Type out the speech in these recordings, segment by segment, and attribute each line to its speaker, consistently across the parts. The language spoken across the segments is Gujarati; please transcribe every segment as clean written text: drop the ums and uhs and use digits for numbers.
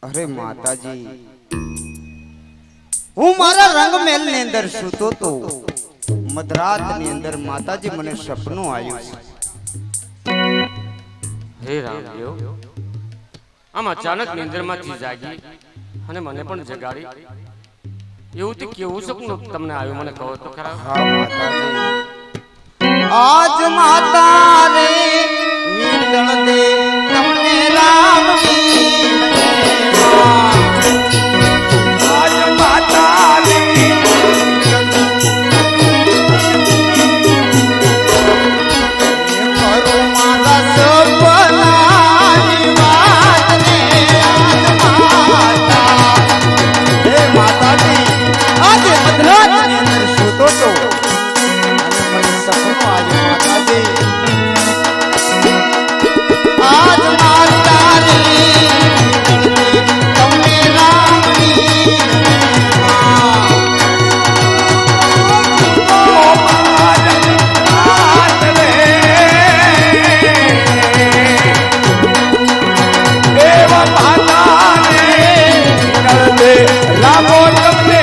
Speaker 1: અરે માતાજી, હું મારા રંગમહેલ ની અંદર સૂતો તો મધરાત ની અંદર માતાજી મને સપનું આવ્યું.
Speaker 2: હે રામદેવ, આમ અચાનક નિંદ્રમાંથી જાગી અને મને પણ જગાડી. એવું તે કેવું સપનું તમને આવ્યું મને કહો તો ખરા.
Speaker 1: હા માતાજી, આજ માતા રે નીંદણ દે તમને રામ આજ માતા રે કરું મારા સપનાની વાત રે. આજ માતા હે માતાજી, આજે મધરાતની અંદર સૂતો તો સપનું આવ્યું માતાજી. આજ માતા રે તમને રામની રામો તમને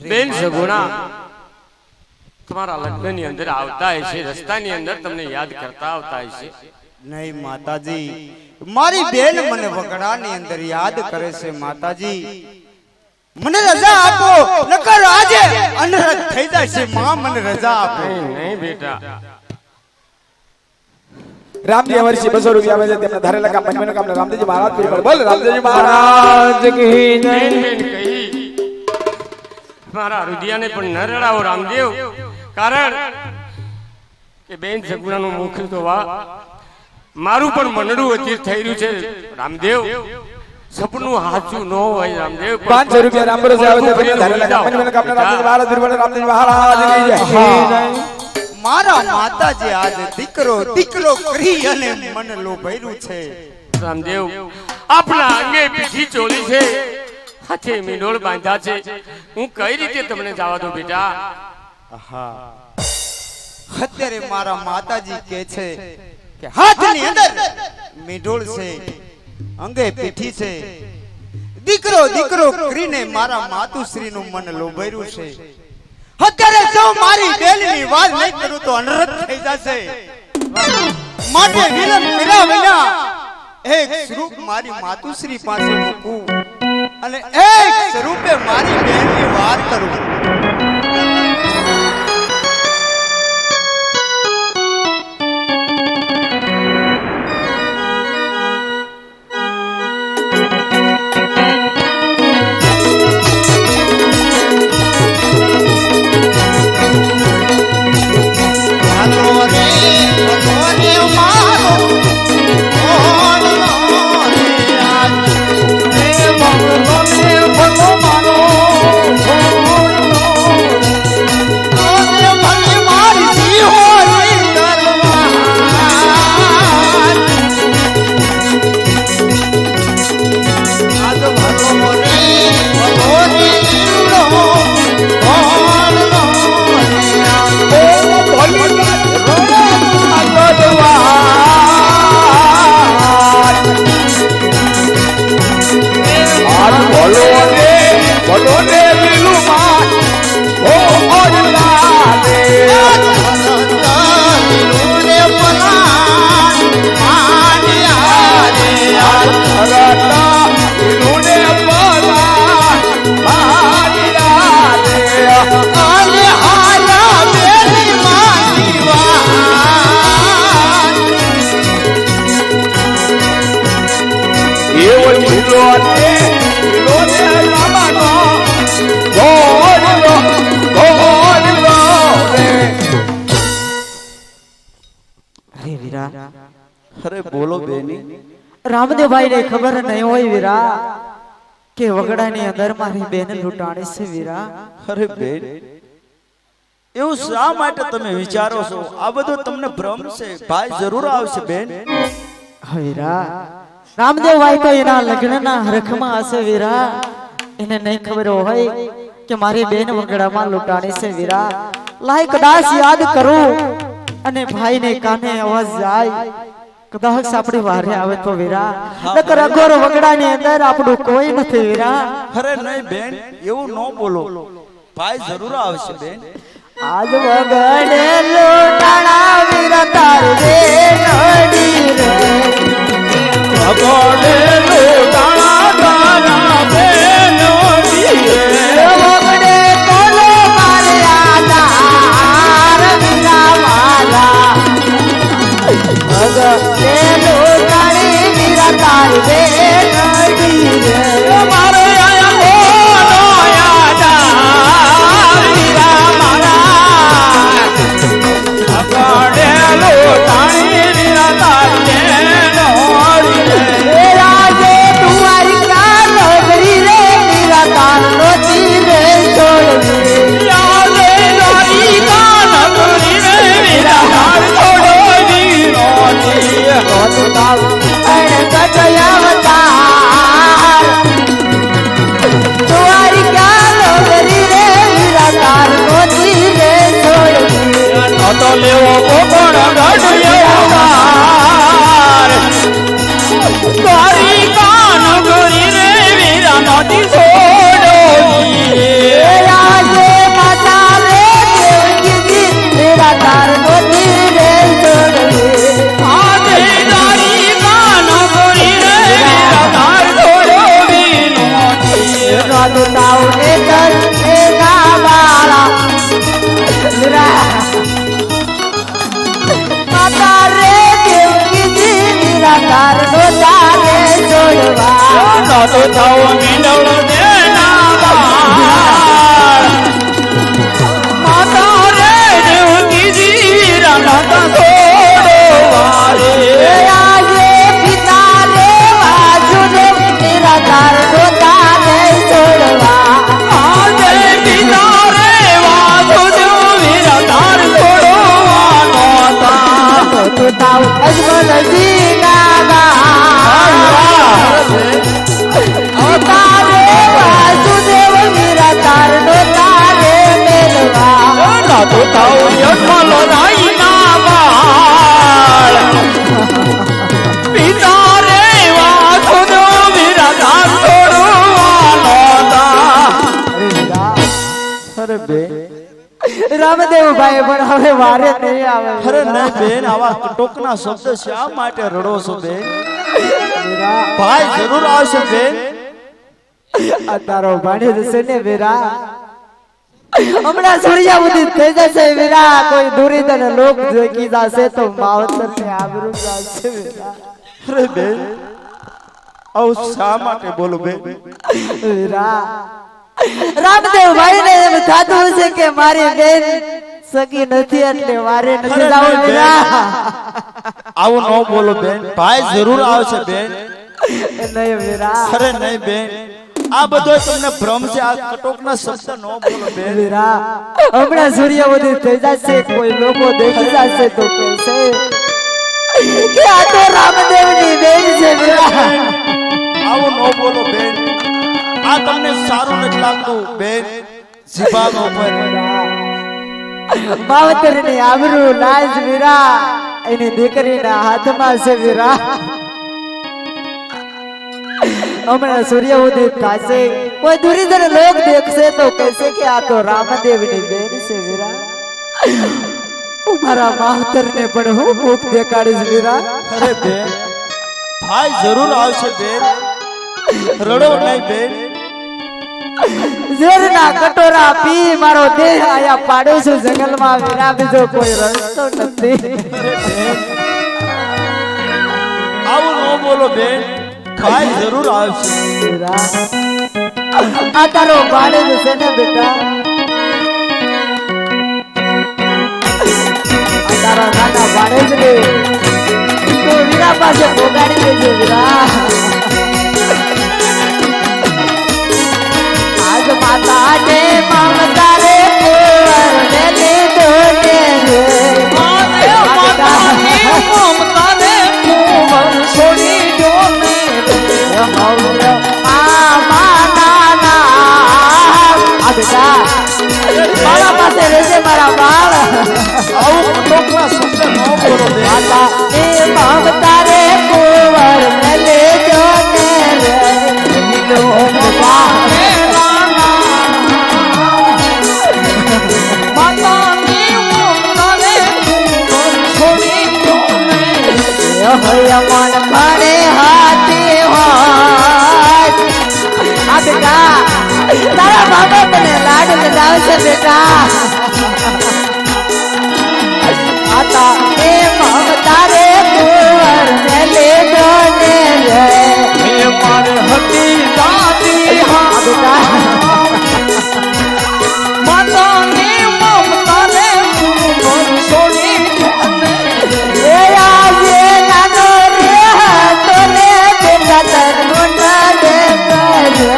Speaker 2: બેન સગુણા તમારા લગ્નની અંદર આવતા હશે, રસ્તાની અંદર તમને યાદ કરતા આવતા હશે.
Speaker 1: નહીં માતાજી, મારી બેન મને વગડાની અંદર યાદ કરે છે. માતાજી મને રજા આપો, નકર આજે અનરત થઈ જશે. માં મને રજા આપો.
Speaker 2: નહીં બેટા,
Speaker 3: રામજી વર્ષી 200 રૂપિયા આવે છે તેમના ધારેલા કામ પંચમન કામ રામદેવજી મહારાજ પૂરી કરે. બોલ રામદેવજી મહારાજ કી જય.
Speaker 2: બેન બેન કહી મારા રુદિયાને પણ ન રડાવો રામદેવ, કારણ કે બેન સગુણાનું મુખ તો વાહ, મારું પણ મનડું અધીર થઈ રહ્યું છે રામદેવ. સપનું સાચું ન હોય રામદેવ.
Speaker 3: 500 રૂપિયા રામ ભરોસે આવે છે તેમના ધારેલા કામ પંચમન કામ રામદેવજી મહારાજ પૂરી કરે. રામદેવજી મહારાજ કી જય.
Speaker 1: મારા માતાજી આજ દીકરો દીકરો કરી અને મન લોભાયું છે.
Speaker 2: રામદેવ આપણા અંગે પીઠી ચોલી છે, હાથે મીંડોળ બાંધ્યા છે. હું કઈ રીતે તમને જવા દઉં બેટા?
Speaker 1: અત્યારે મારા માતાજી કહે છે કે હાથની અંદર મીંડોળ છે, અંગે પીઠી છે. દીકરો દીકરો કરીને મારા માતુશ્રીનું મન લોભાયું છે. અત્યારે જો મારી બેનની વાત નહીં કરું તો અનરત થઈ જશે. માટે વિલંબ કર્યા વિના એક સ્વરૂપ મારી માતુશ્રી પાસે મૂકું અને એક સ્વરૂપે મારી બેનની વાત કરું.
Speaker 4: અરે બોલો બેની.
Speaker 5: રામદેવભાઈ ને ખબર નહીં હોય વીરા કે વગડાની અંદર મારી બેન લૂંટાણી છે વીરા.
Speaker 4: અરે બેન, એવું શા માટે તમે વિચારો છો? આ બધું તમને ભ્રમ છે. ભાઈ જરૂર આવશે બેન.
Speaker 5: વીરા, રામદેવભાઈ તો એના લગ્નના હરખમાં હશે વીરા. એને નહીં ખબર હોય કે મારી બેન વગડામાં લૂંટાણી છે વીરા. લાય કદાચ યાદ કરું અને ભાઈ ને કાને અવાજ જાય, કદાચ આપણી વારે આવે તો વીરા. નકર અઘોર વગડાની અંદર આપણું કોઈ નથી વીરા.
Speaker 4: અરે નહીં બેન, એવું ન બોલો. ભાઈ જરૂર આવશે બેન.
Speaker 5: આજ વગડે લૂંટાણા વીરા તારી બેનડી રે.
Speaker 4: વગડે લૂંટાણા તારા બેનડી રે.
Speaker 5: વગડે કોલો મારે આધાર વીરા મારા. વગડે લૂંટાણી વીરા તારી બેનડી રે.
Speaker 4: મારે આયા કોનો આધાર વીરા મારા. વગડે લૂંટાણી વીરા તારી બેનડી રે.
Speaker 5: રાજે દ્વારિકા નગરી રે વીરા તારો તીરે છોડવી.
Speaker 4: યાદે દ્વારિકા નગરી રે વીરા તારો વીરો જી. તો લેવો કોકણ ગઢિયાર. દ્વારિકા નગરી રે વીરા નદી છોડો જી. નતો થવો મીંડળ દેના બાળ માતા રે દેવકીજી વીરા નતા થોડો વારે
Speaker 5: આજે પિતા રે વાસુદેવ નિરાધાર ડોતા ને છોડવા
Speaker 4: આજે પિતા રે વાસુદેવ વીરા ધાર છોડવાનો હતા
Speaker 5: તો તાવ અજમલજી અવતારે વાસુદેવ નિરાધાર ડોતા ને મેલવા
Speaker 4: નતો થવો યજમલો રાઈ ના બાળ પિતા રે વાસુદેવ વીરા ધાર છોડવાનો હતા અરે બે
Speaker 5: રામદેવ ભાઈ પણ હવે વારે નહીં આવે
Speaker 4: અરે નહીં બેન આવા કટોકના શબ્દ શા માટે રડો છો બેન ભાઈ જરૂર આવશે બેન
Speaker 5: આ તારો ભાણી જશે ને વીરા હમણાં સૂર્ય ઉદિત થઈ જશે વીરા કોઈ દૂરી તને લોક જોઈ જશે તો માવતર ને આબરૂ જશે વીરા
Speaker 4: અરે બેન આવું શા માટે બોલો બેન
Speaker 5: વીરા રામદેવ ભાઈ ને એમ થતું છે કે મારી બેન સગી નથી એટલે વારે નથી જાવું વીરા
Speaker 4: આવું ન બોલો બેન ભાઈ જરૂર આવશે બેન
Speaker 5: નહીં વીરા
Speaker 4: અરે નહીં બેન આ બધો તમને ભ્રમ છે આ કટોકના શબ્દ ન બોલો બેન
Speaker 5: વીરા હમણાં સૂર્ય ઉદિત થઈ જશે કોઈ લોકો દેખી જશે તો કહેશે કે આ તો રામદેવ ની બેન છે વીરા
Speaker 4: આવું ન બોલો બેન આ તમને સારું નથી લાગતું બેન જીભાનો ઉપર
Speaker 5: માવતર ની આબરૂ લાજ વીરા એની દીકરીના હાથમાં છે વીરા હમણાં સૂર્ય ઉદિત થશે કોઈ દુરીધર લોક દેખશે તો કહેશે કે આ તો રામદેવ ની બેન છે વીરા હું મારા માવતર ને પણ હું મુખ દેખાડીશ વીરા
Speaker 4: અરે બેન ભાઈ જરૂર આવશે બેન રડો નહીં બેન
Speaker 5: ઝેરના કટોરા પી મારો દેહ આયા પાડું છું જંગલમાં વીરા બીજો કોઈ રસ્તો નથી
Speaker 4: આવું ન બોલો બેન ભાઈ જરૂર આવશે
Speaker 5: વીરા આ તારો ભાણેજ છે ને બેટા આ તારા નાના ભાણેજ ને તું વીરા પાસે પોગાડી દેજે વીરા આજ માતા ને મમતા રે કુંવર ને લીધો ને રે
Speaker 4: માતા ને મમતા ને કુંવર છોડી દો ને
Speaker 5: મારા પાસે રહેજે મારા બાળ
Speaker 4: આવું કટોકના શબ્દ ન બોલો બેન
Speaker 5: માતા એ મમતા રે કુંવર ને લેજો ને રે લીધો બાળ
Speaker 4: માતા ને મમતા ને કુંવર છોડી દો ને
Speaker 5: હોય મન પડે હાથી હોય આ બેટા તારા બાબા તને લાડ લગાવશે બેટા માતા એ મમતા રે કુંવર ને લેજો ને રે
Speaker 4: હે મારે હતી દાદી હા
Speaker 5: બેટા
Speaker 4: માતા ને મમતા ને કુંવર છોડી દો ને
Speaker 5: એ આજે નાનો રે હતો ને બેટા તરનું ના દે કરજો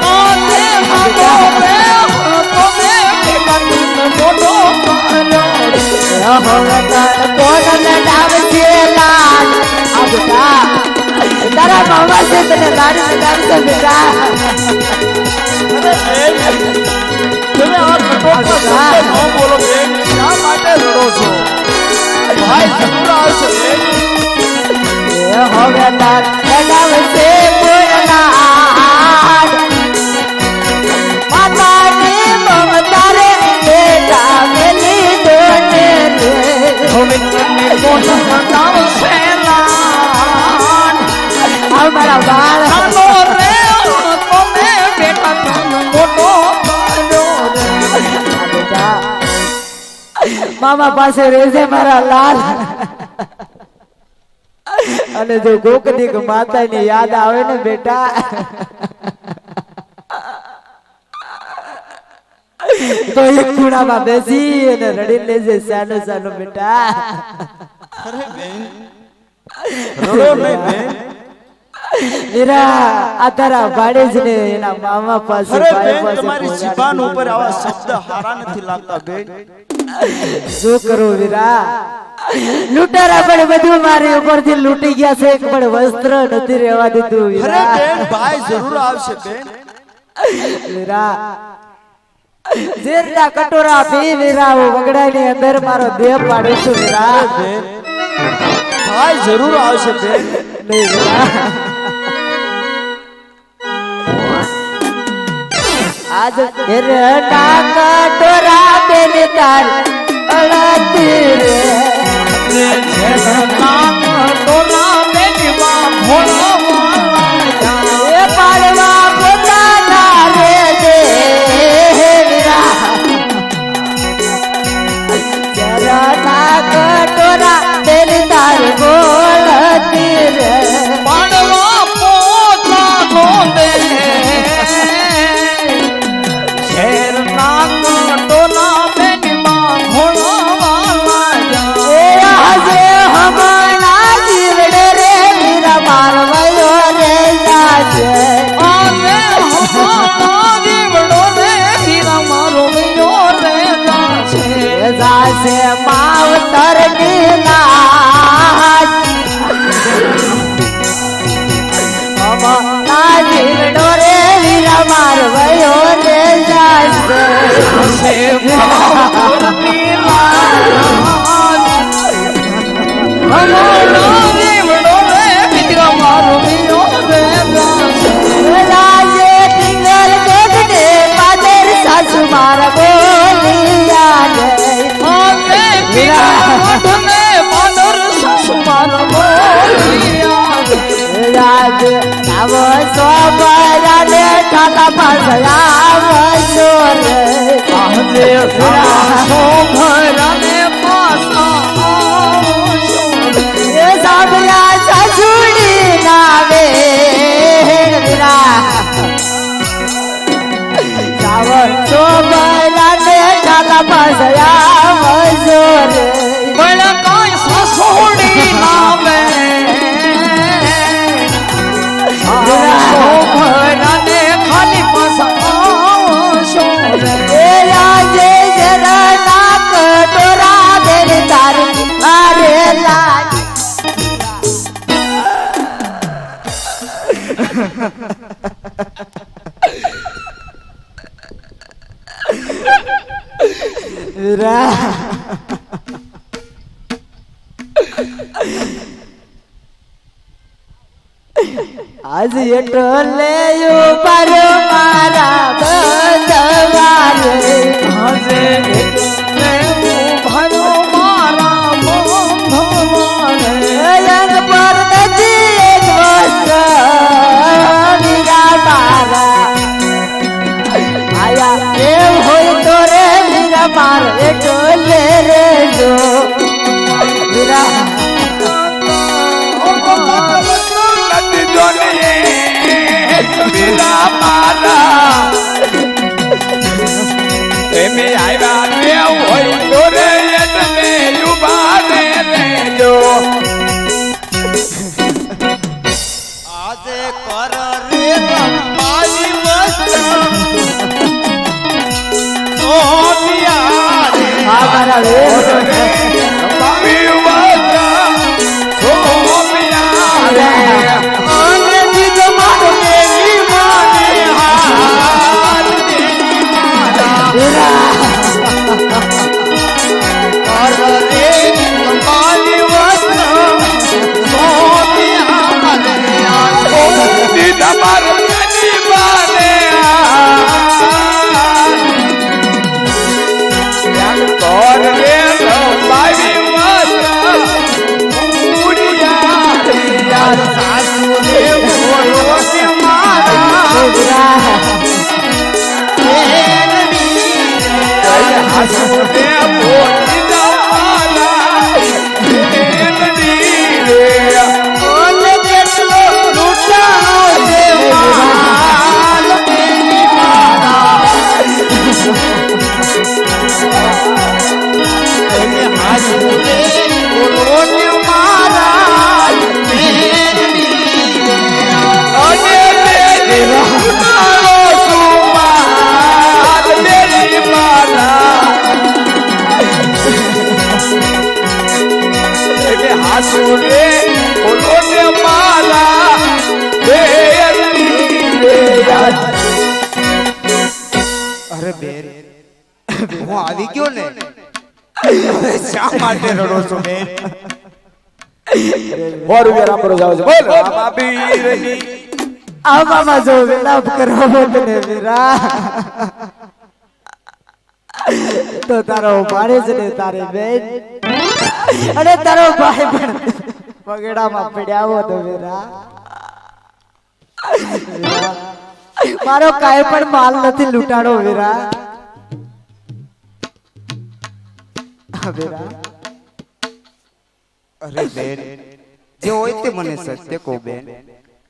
Speaker 4: આને મારો રે તમે કેમન મોટો કરો
Speaker 5: કોણ લડાવશે લાડ આ બેટા તારા મામા છે તને લાડ લડાવશે બેટા
Speaker 4: તમે આ કટોકના શબ્દ ન બોલો બેન શા માટે રડો છો ભાઈ જરૂર આવશે બેન
Speaker 5: એ હવે લાડ લડાવશે પૂર્ણાડ માતાની મમતા રે બેટા મેલી દોને રે
Speaker 4: ગોવિંદને કોણ આવશે લાડ
Speaker 5: આ મારા બાળ
Speaker 4: ચાલો રે તમે બેટા તમે મોટો કર્યો રે
Speaker 5: બેટા મામા પાસે રહેજે મારા લાલ અને જો ગોકદીક માતાની યાદ આવે ને બેટા તો એક ખૂણામાં બેસી અને રડી લેજે સાનો સાનો બેટા.
Speaker 4: અરે બેન રડો નહીં બેન.
Speaker 5: મીરા આ તારા ભાડેજને એના મામા પાસે
Speaker 4: અરે
Speaker 5: ભાઈ
Speaker 4: બેન
Speaker 5: પાસે
Speaker 4: તમારી
Speaker 5: પહોંચાડી
Speaker 4: જીભાન
Speaker 5: દીધો.
Speaker 4: ઉપર આવા શબ્દ હારા નથી લાગતા બેન.
Speaker 5: શું કરું વીરા લૂંટારા પણ બધું મારી ઉપરથી લૂંટી ગયા છે એક પણ વસ્ત્ર નથી રહેવા દીધું
Speaker 4: અરે
Speaker 5: વીરા.
Speaker 4: બેન ભાઈ જરૂર આવશે બેન.
Speaker 5: વીરા ઝેરના કટોરા પી વીરા હું વગડાની અંદર મારો દેહ પાડું છું વીરા.
Speaker 4: બેન ભાઈ જરૂર આવશે બેન.
Speaker 5: નહીં વીરા આજ ઝેરના કટોરા બેન તાર અળતી રે એ પાડવા પોતાના રે દે વીરા. ઝેરના કટોરા બેન તાર બોલતી રે એ આજે હમણાં જીવડે રે વીરા મારવાયો રે જાજે. એ જાશે માવતર નીલા હમણાં જીવડો રે વીરા મારવાયો રે જાજે. રાજે પિંગલ દેખને પાદર સાસુ મારા બોલિયા રે. રાજ આવ સોબરા ને ઠાલા પાસયા વસો રે. એ સાબરા સાસુડી નાવે વીરા સાવ સોબરા ને ઠાલા પાસયા વસો રે. એ રાજે જરા નાક ટોરા દેર તારી અરે લાજ. વીરા આજ એટલે ઉપર મારા બંધવારે અયન પર નથી એક વસ્ત્ર વીરા મારા આયા એમ હોય તો રે વીરા માર એટલે રે જો વીરા
Speaker 1: આજે કર રે મારી વસ્ત્ર ઓ પિયા રે
Speaker 5: આ મારા વેર
Speaker 1: અંગ્રેજી જમાનો મેરી માને હાથ દેની
Speaker 5: વીરા
Speaker 1: કર રે મારી વસ્ત્ર ઓ પિયા રે
Speaker 5: વીરા
Speaker 3: હાસુ રે બોલો ને મારા બેનની રે યાદ.
Speaker 1: અરે બેન હું આવી ગયો ને હવે શા માટે રડો છો બેન?
Speaker 3: 100 રૂપિયા રામપરો જાવ છે બોલ રામાબીરની.
Speaker 5: આ મામા જો વિલાપ કરો ને વીરા તો તારો મારે જ ને તારી બેન અને તારો ભાઈ પણ પગડામાં પડ્યા હો તો વીરા મારો કાંઈ પણ માલ નથી લૂંટાડો વીરા. વીરા
Speaker 1: અરે બેન જે હોય તે મને સત્ય કહો બેન.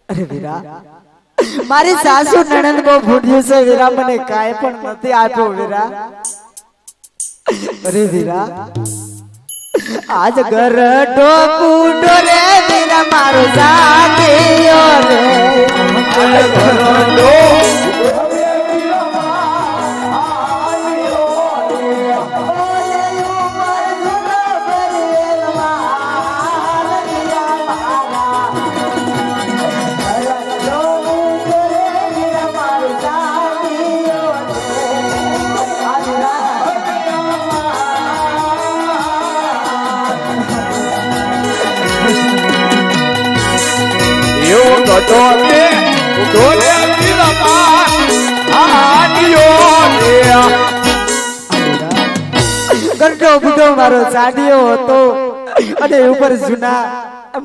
Speaker 5: અરે વીરા મારી સાસુ નણંદ બહુ ભૂડ્યું છે વીરા, મને કાંઈ પણ નથી આપ્યું વીરા. અરે વીરા આજ ઘર ડોકુડો રે વીરા મારો સાથીઓ રે ગરડો બુડો મારો સાડીઓ હતો અને ઉપર જૂના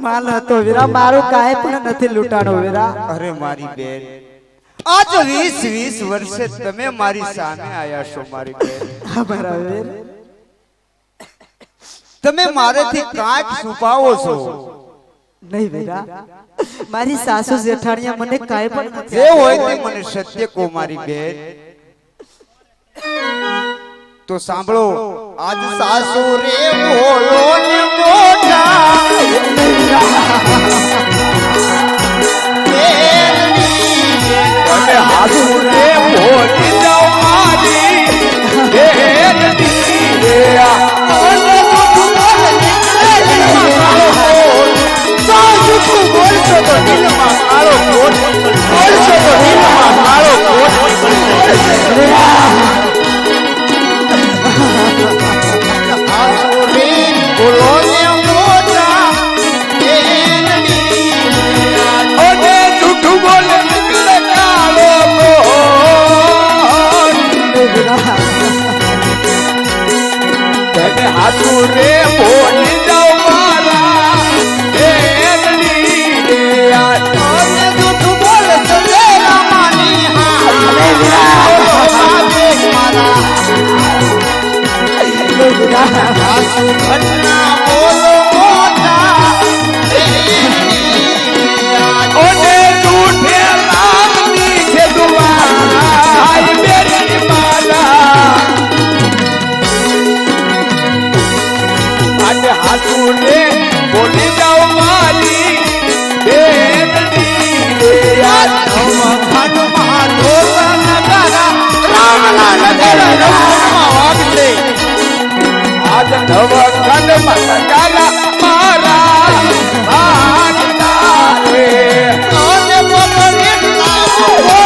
Speaker 5: માલ હતો વીરા, મારું કાંઈ પણ નથી લૂંટાણો વીરા.
Speaker 1: અરે મારી બેન આજ 20 વર્ષે તમે મારી સામે આયા છો મારી બેન.
Speaker 5: મારા વીર
Speaker 1: તમે મારેથી કાંઈક છુપાવો છો.
Speaker 5: નહીં વીરા મારી સાસુ જેઠાણીયા મને કાંઈ પણ નથી
Speaker 1: જે હોય તે મને સત્ય કહો મારી બેન. તો સાંભળો આજ સાસુ રે બોલો ને મોઢા
Speaker 3: અને હાસુ રે બોલી જાઓ મારી બેનની રે
Speaker 1: બોલશો તો દિલમાં કાળો કોટ બોલશો તો દિલમાં કાળો કોટ બોલો ને મોઢા
Speaker 3: ઓને જૂઠું બોલે નીકળે કાળો તને હાસુ રે બોલી જાઓ મારા બેનની રે
Speaker 1: જૂઠું બોલ સવેરા માની સાસુ ઘટના બોલો મોઢા
Speaker 3: ઓને જૂઠે લાગની છે દુઆ બેનની મારા આજે હાસુ રે બોલી જાઓ મારી બેનની રે યાદ
Speaker 1: ખંડમાં ઢોલ નગારા રામના નગર રમવા વાગશે.
Speaker 3: આજ નવખંડમાં સગારા મારા ભાગના રે
Speaker 1: અને પકડી લાવો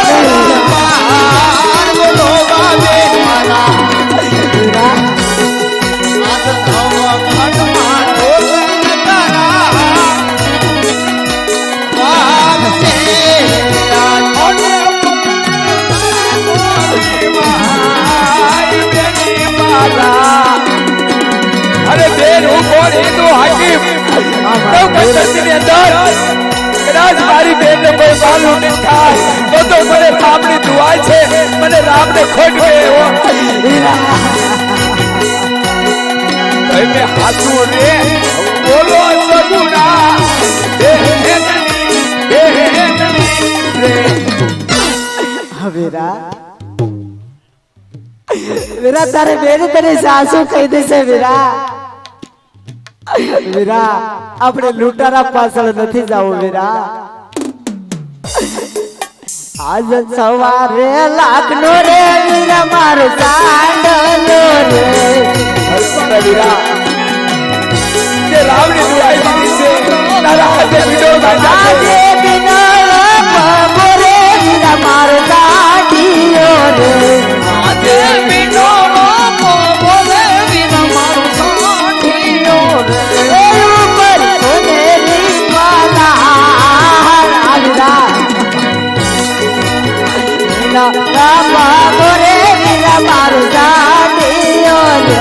Speaker 1: બોલો બાબે મારા આજ ખંડમાં ઢોલ નગારા વાગશે.
Speaker 3: અરે બેન હું કોણ હિન્દુ હાકીમ નવકંઠની અંદર કદાચ મારી બેનને કોઈ માલુમ નહીં થાય તો મને રામની દુઆ છે, મને રામને ખોટ ગયો તમે હાસુ રે બોલો સગુણા બેનની રે
Speaker 5: વીરા વીરા તારે બેન તને સાસુ કહી દેશે વીરા. વીરા આપણે લૂંટારા પાછળ નથી જવું વીરા. આજ સવારે લાખનો રે વીરા મારો સાંડલો રે
Speaker 3: વીરા જે રામની દુઆ
Speaker 5: આજે બિના બોરે વીરા મારો સાડીઓ રે
Speaker 3: આજે બીનો બોલે વીરા મારો સાડીઓ રે
Speaker 5: એ ઉપર સોનેરી વાલા આલરા ના બોરે વીરા મારો સાડીઓ રે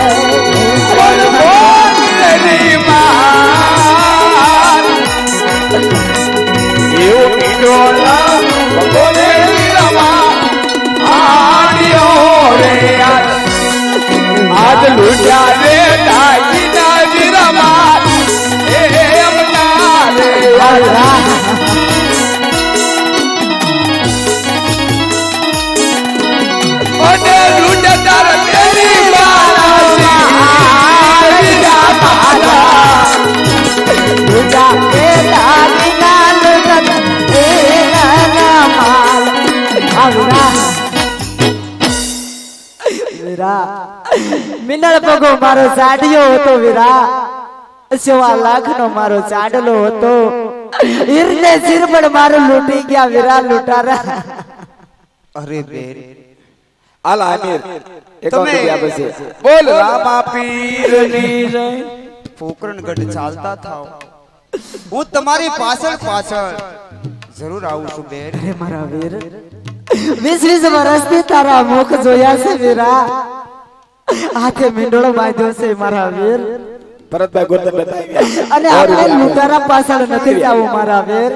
Speaker 3: બોલ બોલની માં એવો ઈડોલા બોલે વીરા માં આડિયો રે આજ લૂટ્યા રે ડાઈ ના વીરા માં એમ ના રે
Speaker 5: આલરા
Speaker 3: ઓને લૂટતા રે તેરી બારા વીરા મારા
Speaker 5: तुझा बेटा बिना लुटत तेरा माल आवरा वीरा मिनल पगो मारो साडियो હતો વીરા 1.25 લાખનો મારો સાડલો હતો ઈરને સિર પર મારો લૂટી ગયા વીરા લૂટારા
Speaker 1: અરે બેન
Speaker 3: આલા અમીર
Speaker 1: તમે
Speaker 3: બોલ રામા પીરની જય
Speaker 1: પોકરણગઢ ચાલતા થાવ હું તમારી પાછળ પાછળ જરૂર આવું છું બેન
Speaker 5: અરે મારા વીર 20 વર્ષથી તારા મુખ જોયા છે વીરા હાથે મીંડળો બાંધ્યો છે મારા વીર
Speaker 3: ભરતભાઈ ગોરધન બતાવી
Speaker 5: અને આપણે લૂંટારા પાછળ નથી જાવું મારા વીર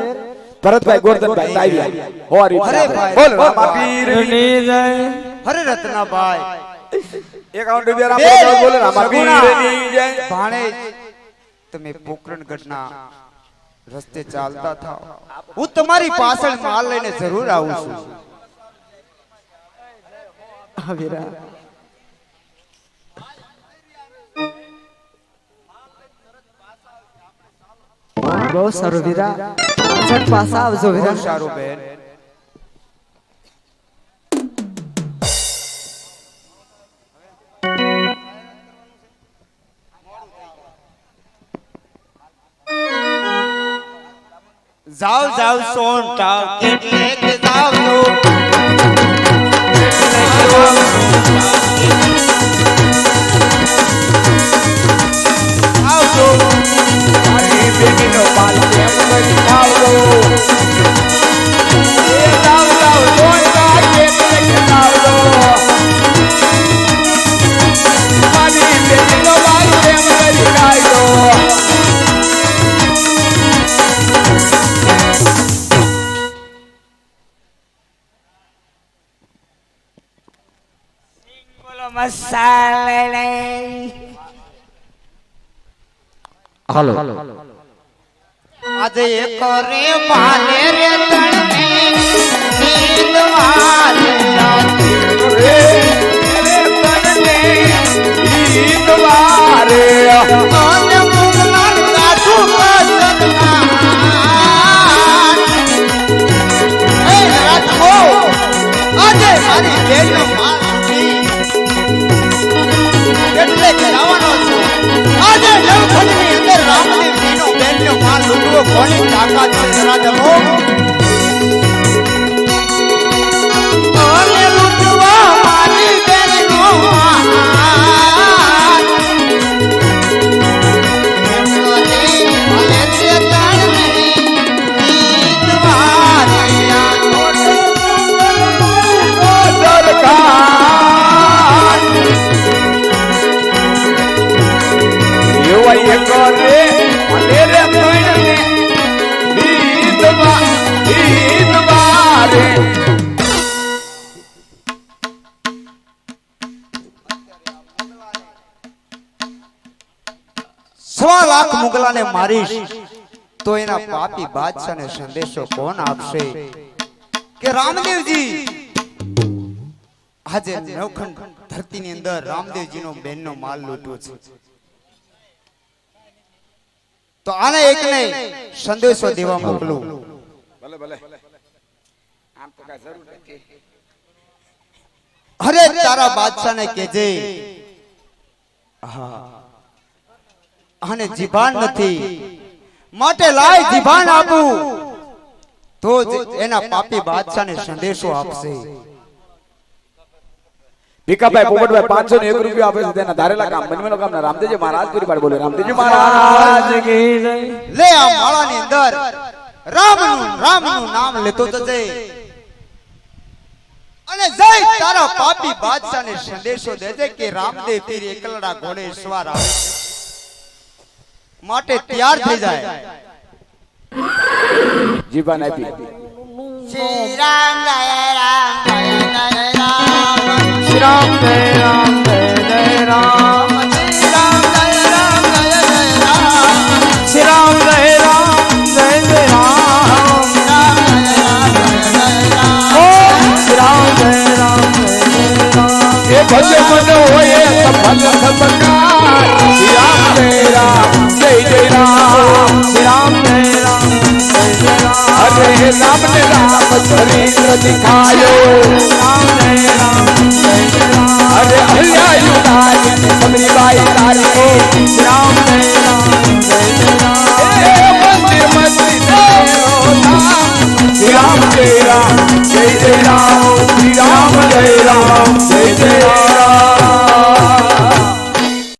Speaker 3: ભરતભાઈ ગોરધન બતાવી હોરી
Speaker 1: અરે ભાઈ.
Speaker 3: બોલ રામા પીરની જય
Speaker 1: હરે રત્નાભાઈ
Speaker 3: એકાઉન્ટ રૂપિયા
Speaker 1: બે
Speaker 3: રામા બોલ રામા
Speaker 1: સગુણા.
Speaker 3: પીરની જય
Speaker 1: ભાણેજ તમે પોકરણગઢના રસ્તે ચાલતા થાવ હું તમારી પાછળ માલ લઈને જરૂર આવું છું
Speaker 5: હા વીરા બહુ સારું વીરા ઝટ પાછા આવજો
Speaker 1: બહુ
Speaker 5: વીરા
Speaker 1: સારું બેન જાવ જાવ સોન ટાવ કેટલે કે જાવ લો આવજો
Speaker 3: મારી બેટીનો પાલ કેમ કરી ખાવલો એ લાવ લાવ લોયના કેટલે કે ખાવલો મારી બેટીનો પાલ કેમ કરી ખાવલો
Speaker 5: હાલો
Speaker 1: આજે એક રે માલે રે તણને નીંદ વાલે
Speaker 3: રે રે તને ઈદ વારે
Speaker 1: અને મુગલાલ કાઠું પસંદના એ રાજકો આજે મારી બેનનો માલ ઉઠી એટલે કે લાવવાનો છું આજે નવખંડની અંદર રામદેવજીનો બેનનો માલ લૂંટવો કોની તાકાત છે જરા જમો અને લૂંટવા મારી બેનનો માલ લાખ મુગલાને મારીશ તો એના પાપી બાદશાહને સંદેશો કોણ આપશે કે રામદેવજી આજે નવખંડ ધરતીની અંદર રામદેવજીનો બેનનો માલ લૂંટ્યો છે તો આને એકને સંદેશો દેવા મોકલું
Speaker 3: ભલે ભલે આમ તો કઈ જરૂર નથી
Speaker 1: અરે તારા બાદશાહને કહેજે હા આને જીભાન નથી માટે લાય જીભાન આપું તો જ એના પાપી બાદશાહને સંદેશો આપશે.
Speaker 3: ભીખાભાઈ પોપટભાઈ 501 રૂપિયા આપે છે તેના ધારેલા કામ બનવેલો કામના રામદેવજી મહારાજ પૂરી પાડ બોલે રામદેવજી મહારાજ કી જય.
Speaker 1: લે આ માળાની અંદર રામનું નામ લેતો જજે અને જય તારા પાપી બાદશાહને સંદેશો દેજે કે રામદેવ પીર એકલડા ઘોડે સવાર આવે છે. માટે તૈયાર થઈ જાય.
Speaker 3: જીભાન આપી
Speaker 1: શ્રી રામ જય રામ જય જય રામ.
Speaker 5: શ્રી રામ જય રામ જય જય રામ.
Speaker 1: શ્રી રામ જય રામ જય જય રામ.
Speaker 5: શ્રી રામ જય રામ જય જય રામ. શ્રી રામ જય રામ જય જય રામ.
Speaker 3: એ ભજે મન હોય સફલ સબકાર શ્રી રામ જય રામ જય જય રામ
Speaker 5: શ્રી રામ જય રામ જય જય રામ.
Speaker 3: અરે રામ ને રામ ચરિત્ર દિખાયો
Speaker 5: રામ જય રામ જય જય રામ.
Speaker 3: અરે હલ્યાયુ તારી સબરી બાઈ તારી
Speaker 5: શ્રી રામ જય રામ જય જય રામ.
Speaker 3: એ મંદિર મંદિર શ્રી રામ જય રામ જય જય રામ શ્રી રામ જય રામ